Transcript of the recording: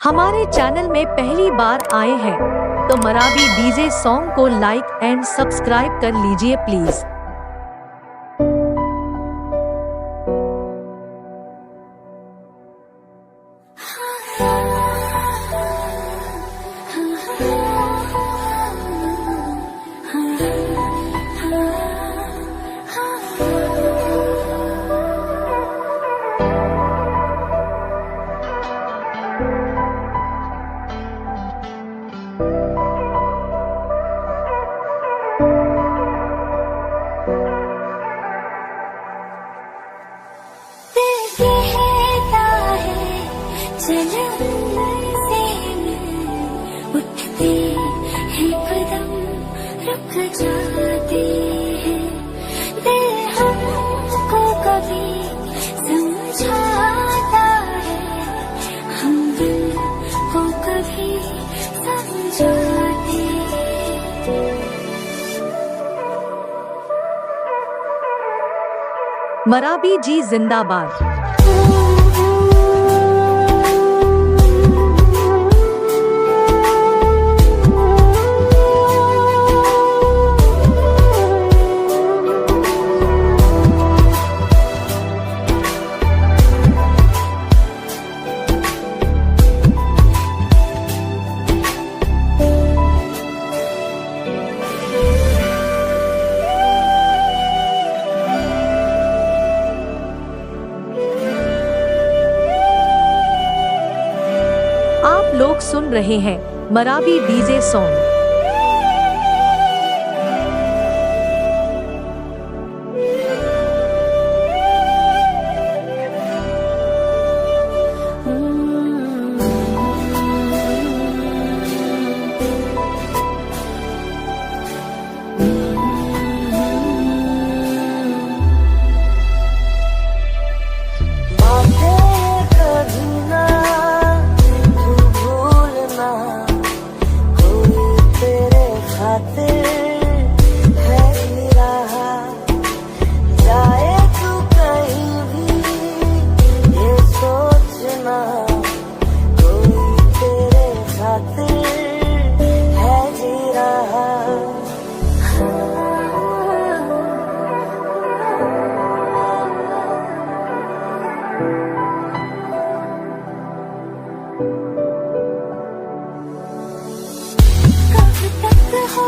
हमारे चैनल में पहली बार आए हैं तो मराठी डीजे सॉन्ग को लाइक एंड सब्सक्राइब कर लीजिए प्लीज। उठते हैं कदम रुक जाते हैं, दिल हमको कभी समझाता है, हम दिल को कभी समझाते हैं। मराठी जी जिंदाबाद। आप लोग सुन रहे हैं मराठी डीजे सॉन्ग। कब तक हो